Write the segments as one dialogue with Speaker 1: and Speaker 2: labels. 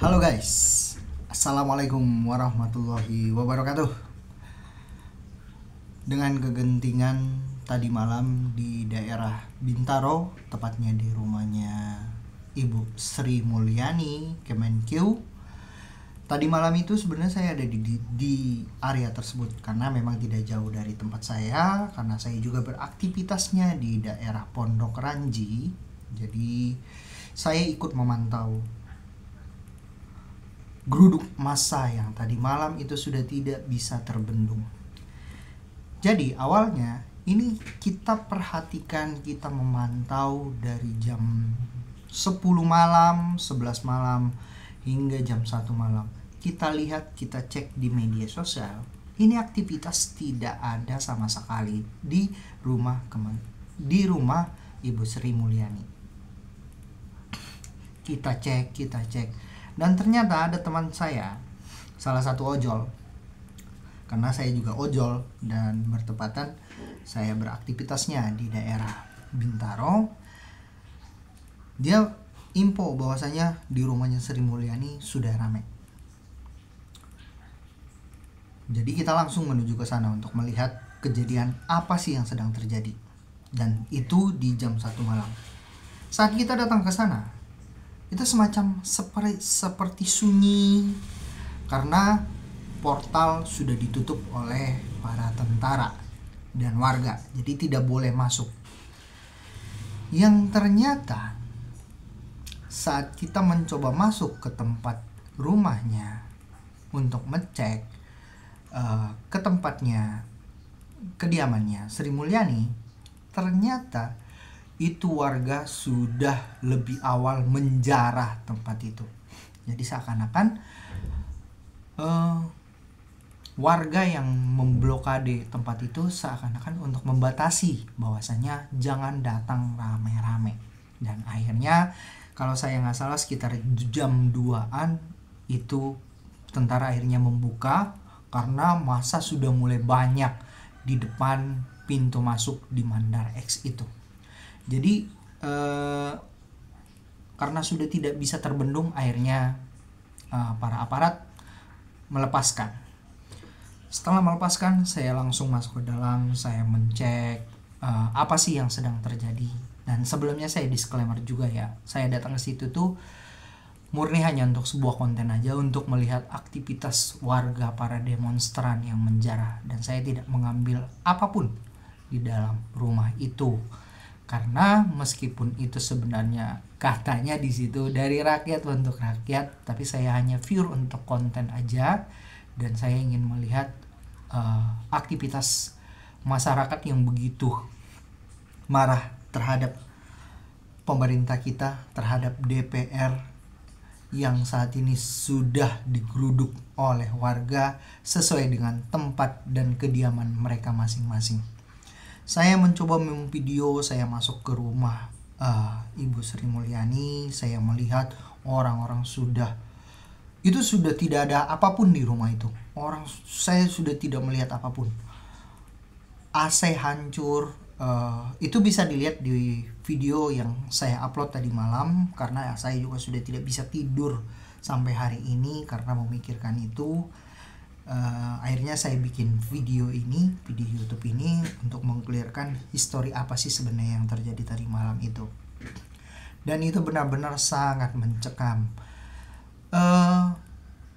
Speaker 1: Halo guys, Assalamualaikum warahmatullahi wabarakatuh. Dengan kegentingan tadi malam di daerah Bintaro, tepatnya di rumahnya Ibu Sri Mulyani, Kemenkeu. Tadi malam itu sebenarnya saya ada di area tersebut karena memang tidak jauh dari tempat saya, karena saya juga beraktivitasnya di daerah Pondok Ranji. Jadi saya ikut memantau geruduk massa yang tadi malam itu sudah tidak bisa terbendung. Jadi awalnya ini kita perhatikan, kita memantau dari jam 10 malam, 11 malam hingga jam 1 malam. Kita lihat, kita cek di media sosial. Ini aktivitas tidak ada sama sekali di rumah Ibu Sri Mulyani. Kita cek. Dan ternyata ada teman saya, salah satu ojol, karena saya juga ojol dan bertepatan saya beraktivitasnya di daerah Bintaro. Dia info bahwasanya di rumahnya Sri Mulyani sudah ramai. Jadi kita langsung menuju ke sana untuk melihat kejadian apa sih yang sedang terjadi. Dan itu di jam 1 malam. Saat kita datang ke sana, itu semacam seperti sunyi karena portal sudah ditutup oleh para tentara dan warga, jadi tidak boleh masuk. Yang ternyata saat kita mencoba masuk ke tempat rumahnya untuk ngecek ke tempatnya kediamannya Sri Mulyani, ternyata itu warga sudah lebih awal menjarah tempat itu. Jadi seakan-akan warga yang memblokade tempat itu seakan-akan untuk membatasi bahwasanya jangan datang rame-rame. Dan akhirnya kalau saya nggak salah sekitar jam 2-an itu tentara akhirnya membuka karena massa sudah mulai banyak di depan pintu masuk di Mandar X itu. Jadi karena sudah tidak bisa terbendung, akhirnya para aparat melepaskan. Setelah melepaskan, saya langsung masuk ke dalam, saya mencek apa sih yang sedang terjadi. Dan sebelumnya saya disclaimer juga ya, saya datang ke situ tuh murni hanya untuk sebuah konten aja, untuk melihat aktivitas warga para demonstran yang menjarah, dan saya tidak mengambil apapun di dalam rumah itu. Karena meskipun itu sebenarnya katanya di situ dari rakyat untuk rakyat, tapi saya hanya pure untuk konten aja, dan saya ingin melihat aktivitas masyarakat yang begitu marah terhadap pemerintah kita, terhadap DPR yang saat ini sudah digeruduk oleh warga sesuai dengan tempat dan kediaman mereka masing-masing. Saya mencoba memvideo, saya masuk ke rumah Ibu Sri Mulyani, saya melihat orang-orang sudah tidak ada apapun di rumah itu. Saya sudah tidak melihat apapun. AC hancur, itu bisa dilihat di video yang saya upload tadi malam, karena saya juga sudah tidak bisa tidur sampai hari ini karena memikirkan itu. Akhirnya saya bikin video YouTube ini untuk mengklirkan histori apa sih sebenarnya yang terjadi tadi malam itu. Dan itu benar-benar sangat mencekam.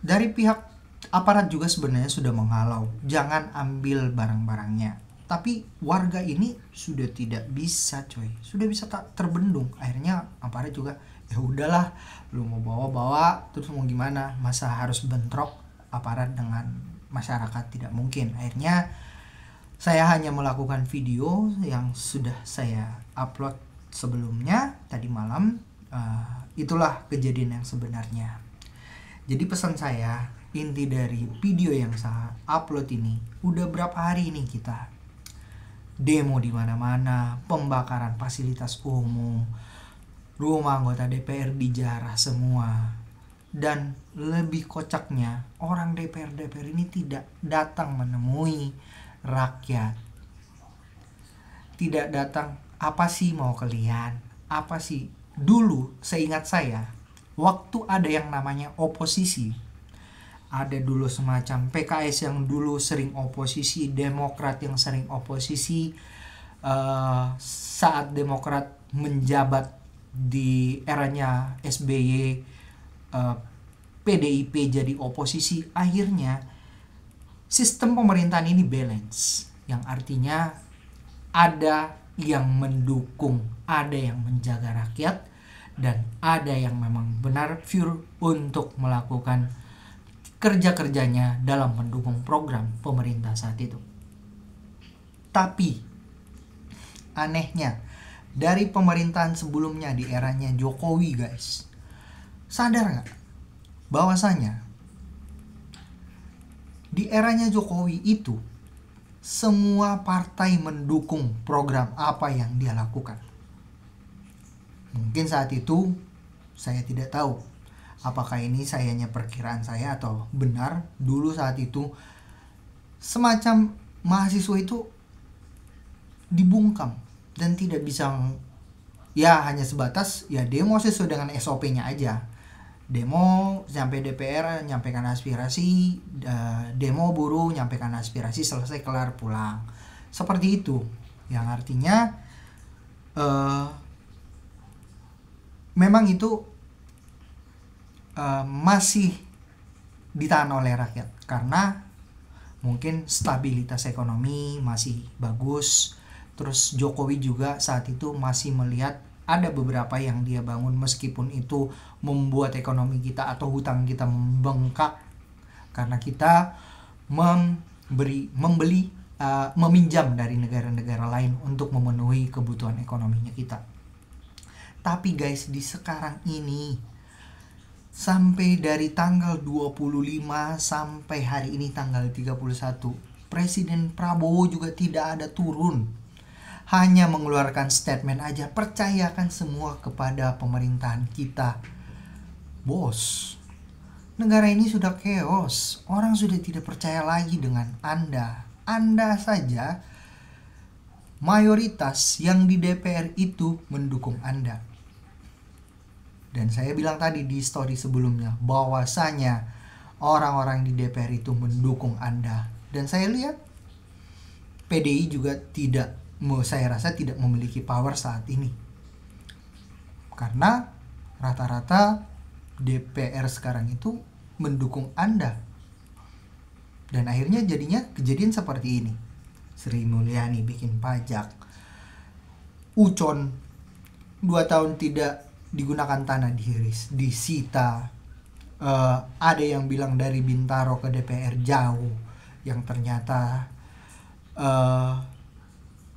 Speaker 1: Dari pihak aparat juga sebenarnya sudah menghalau, jangan ambil barang-barangnya. Tapi warga ini sudah tidak bisa, sudah bisa tak terbendung. Akhirnya aparat juga, ya udahlah, lu mau bawa-bawa terus mau gimana, masa harus bentrok aparat dengan masyarakat, tidak mungkin. Akhirnya saya hanya melakukan video yang sudah saya upload sebelumnya tadi malam. Itulah kejadian yang sebenarnya. Jadi pesan saya, inti dari video yang saya upload ini, udah berapa hari ini kita demo di mana-mana, pembakaran fasilitas umum, rumah anggota DPR dijarah semua. Dan lebih kocaknya, orang DPR ini tidak datang menemui rakyat. Tidak datang, apa sih mau kalian? Apa sih? Dulu seingat saya, waktu ada yang namanya oposisi, ada dulu semacam PKS yang dulu sering oposisi, Demokrat yang sering oposisi. Saat Demokrat menjabat di eranya SBY, PDIP jadi oposisi, akhirnya sistem pemerintahan ini balance, yang artinya ada yang mendukung, ada yang menjaga rakyat, dan ada yang memang benar pure untuk melakukan kerja-kerjanya dalam mendukung program pemerintah saat itu. Tapi anehnya, dari pemerintahan sebelumnya di eranya Jokowi guys, sadar gak bahwasanya di eranya Jokowi itu semua partai mendukung program apa yang dia lakukan. Mungkin saat itu saya tidak tahu apakah ini sayanya perkiraan saya atau benar. Dulu saat itu semacam mahasiswa itu dibungkam dan tidak bisa, ya hanya sebatas ya demo sesuai dengan SOP-nya aja. Demo sampai DPR nyampaikan aspirasi, demo buruh nyampaikan aspirasi, selesai kelar pulang. Seperti itu. Yang artinya memang itu masih ditahan oleh rakyat karena mungkin stabilitas ekonomi masih bagus. Terus Jokowi juga saat itu masih melihat ada beberapa yang dia bangun meskipun itu membuat ekonomi kita atau hutang kita membengkak karena kita meminjam dari negara-negara lain untuk memenuhi kebutuhan ekonominya kita. Tapi guys, di sekarang ini sampai dari tanggal 25 sampai hari ini tanggal 31, Presiden Prabowo juga tidak ada turun. Hanya mengeluarkan statement aja, percayakan semua kepada pemerintahan kita. Bos, negara ini sudah chaos. Orang sudah tidak percaya lagi dengan Anda. Anda saja mayoritas yang di DPR itu mendukung Anda. Dan saya bilang tadi di story sebelumnya bahwasanya orang-orang di DPR itu mendukung Anda. Dan saya lihat PDI juga saya rasa tidak memiliki power saat ini. Karena rata-rata DPR sekarang itu mendukung Anda. Dan akhirnya jadinya kejadian seperti ini. Sri Mulyani bikin pajak. Ucon 2 tahun tidak digunakan tanah disita. Ada yang bilang dari Bintaro ke DPR jauh, yang ternyata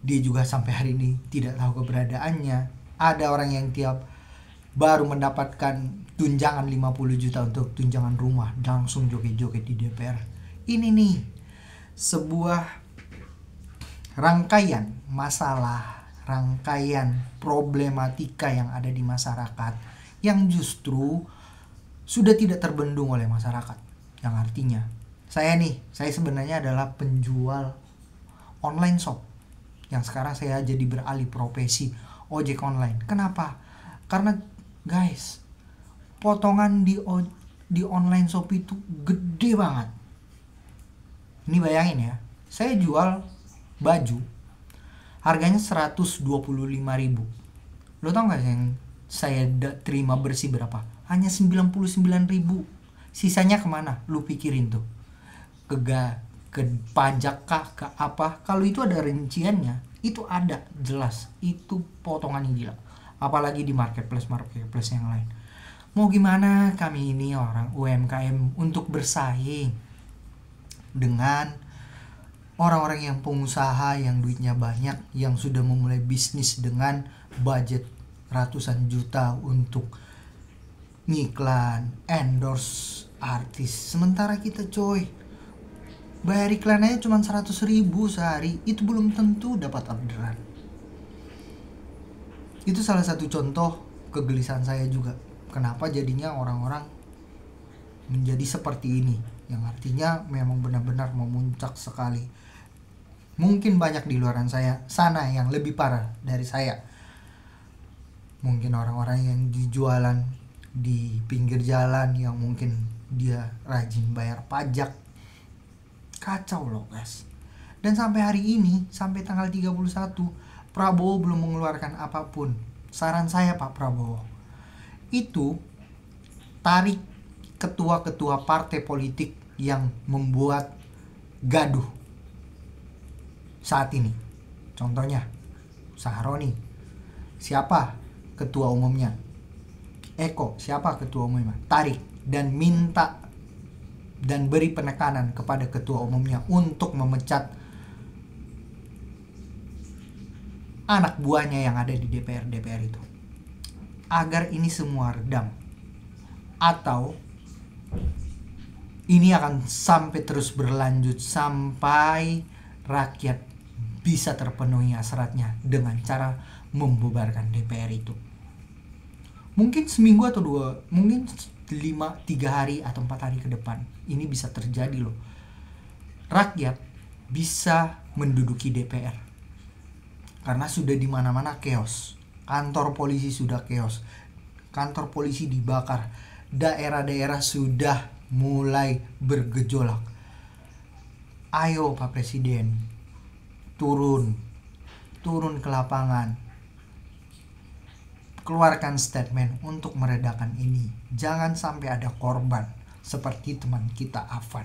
Speaker 1: dia juga sampai hari ini tidak tahu keberadaannya. Ada orang yang tiap baru mendapatkan tunjangan 50 juta untuk tunjangan rumah langsung joget-joget di DPR. Ini nih sebuah rangkaian masalah, rangkaian problematika yang ada di masyarakat yang justru sudah tidak terbendung oleh masyarakat. Yang artinya saya sebenarnya adalah penjual online shop yang sekarang saya jadi beralih profesi ojek online. Kenapa? Karena guys, potongan di online shop itu gede banget. Ini bayangin ya, saya jual baju harganya 125.000. Lo tau gak yang saya terima bersih berapa? Hanya 99.000. Sisanya kemana? Lu pikirin tuh. Ke pajak kah, ke apa? Kalau itu ada rinciannya, itu ada jelas, itu potongannya gila. Apalagi di marketplace yang lain. Mau gimana kami ini orang UMKM untuk bersaing dengan orang-orang yang pengusaha yang duitnya banyak, yang sudah memulai bisnis dengan budget ratusan juta untuk ngiklan, endorse artis. Sementara kita bayar iklan aja cuma 100.000 sehari, itu belum tentu dapat orderan. Itu salah satu contoh kegelisahan saya juga. Kenapa jadinya orang-orang menjadi seperti ini, yang artinya memang benar-benar memuncak sekali. Mungkin banyak di luaran sana yang lebih parah dari saya. Mungkin orang-orang yang di jualan di pinggir jalan yang mungkin dia rajin bayar pajak. Kacau loh guys. Dan sampai hari ini, sampai tanggal 31, Prabowo belum mengeluarkan apapun. Saran saya Pak Prabowo, itu tarik ketua-ketua partai politik yang membuat gaduh saat ini. Contohnya Saharoni, siapa ketua umumnya? Eko, siapa ketua umumnya? Tarik dan minta dan beri penekanan kepada ketua umumnya untuk memecat anak buahnya yang ada di DPR itu, agar ini semua redam. Atau ini akan sampai terus berlanjut sampai rakyat bisa terpenuhi hasratnya dengan cara membubarkan DPR itu. Mungkin seminggu atau mungkin 3 hari atau 4 hari ke depan ini bisa terjadi loh. Rakyat bisa menduduki DPR. Karena sudah di mana-mana chaos. Kantor polisi sudah chaos. Kantor polisi dibakar. Daerah-daerah sudah mulai bergejolak. Ayo Pak Presiden, turun ke lapangan. Keluarkan statement untuk meredakan ini. Jangan sampai ada korban seperti teman kita Afan.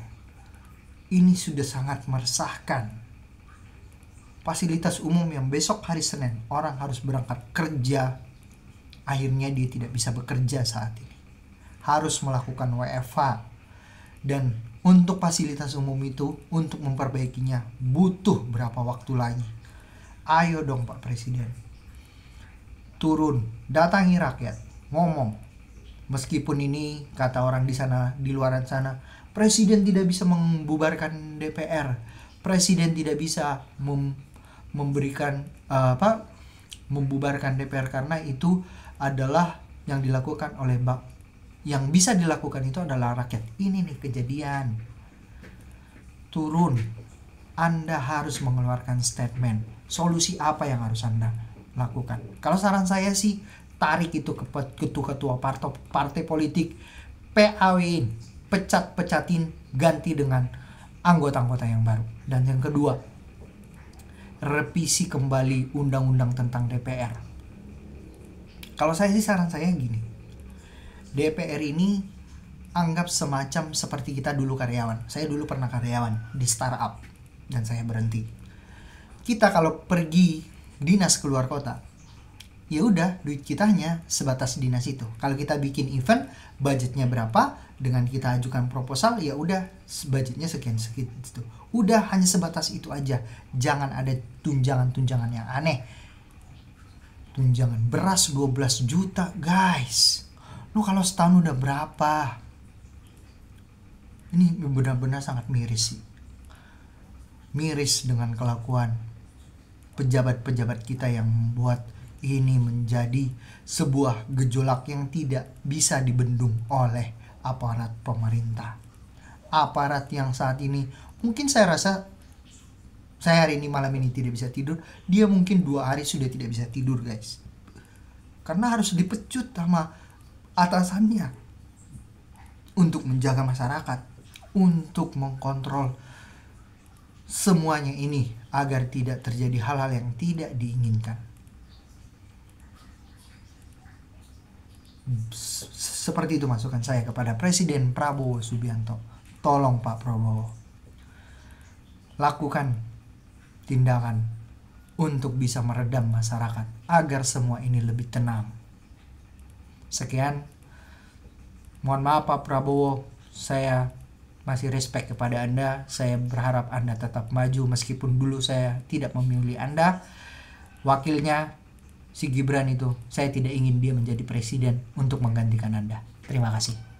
Speaker 1: Ini sudah sangat meresahkan. Fasilitas umum yang besok hari Senin orang harus berangkat kerja, akhirnya dia tidak bisa bekerja saat ini. Harus melakukan WFH. Dan untuk fasilitas umum itu, untuk memperbaikinya butuh berapa waktu lagi. Ayo dong Pak Presiden, turun, datangi rakyat, ngomong. Meskipun ini kata orang di sana, di luar sana, Presiden tidak bisa membubarkan DPR, Presiden tidak bisa membubarkan DPR karena itu adalah yang dilakukan oleh yang bisa dilakukan itu adalah rakyat. Ini nih kejadian. Turun, Anda harus mengeluarkan statement. Solusi apa yang harus Anda lakukan? Kalau saran saya sih, tarik itu ke ketua-ketua partai politik, PAW-in, pecatin, ganti dengan anggota-anggota yang baru. Dan yang kedua, revisi kembali undang-undang tentang DPR. Kalau saya sih saran saya gini, DPR ini anggap semacam seperti kita dulu karyawan. Saya dulu pernah karyawan di startup dan saya berhenti. Kita kalau pergi dinas keluar kota, ya udah duit kita hanya sebatas dinas itu. Kalau kita bikin event, budgetnya berapa, dengan kita ajukan proposal, ya udah budgetnya sekian gitu. Udah hanya sebatas itu aja. Jangan ada tunjangan-tunjangan yang aneh. Tunjangan beras 12 juta, guys. Lu kalau setahun udah berapa? Ini benar-benar sangat miris sih. Miris dengan kelakuan pejabat-pejabat kita yang membuat ini menjadi sebuah gejolak yang tidak bisa dibendung oleh aparat pemerintah. Aparat yang saat ini, mungkin saya rasa, saya hari ini malam ini tidak bisa tidur, dia mungkin 2 hari sudah tidak bisa tidur guys. Karena harus dipecut sama atasannya untuk menjaga masyarakat, untuk mengkontrol semuanya ini agar tidak terjadi hal-hal yang tidak diinginkan. Seperti itu masukan saya kepada Presiden Prabowo Subianto. Tolong Pak Prabowo, lakukan tindakan untuk bisa meredam masyarakat agar semua ini lebih tenang. Sekian, mohon maaf Pak Prabowo, saya masih respect kepada Anda. Saya berharap Anda tetap maju meskipun dulu saya tidak memilih Anda. Wakilnya si Gibran itu, saya tidak ingin dia menjadi presiden untuk menggantikan Anda. Terima kasih.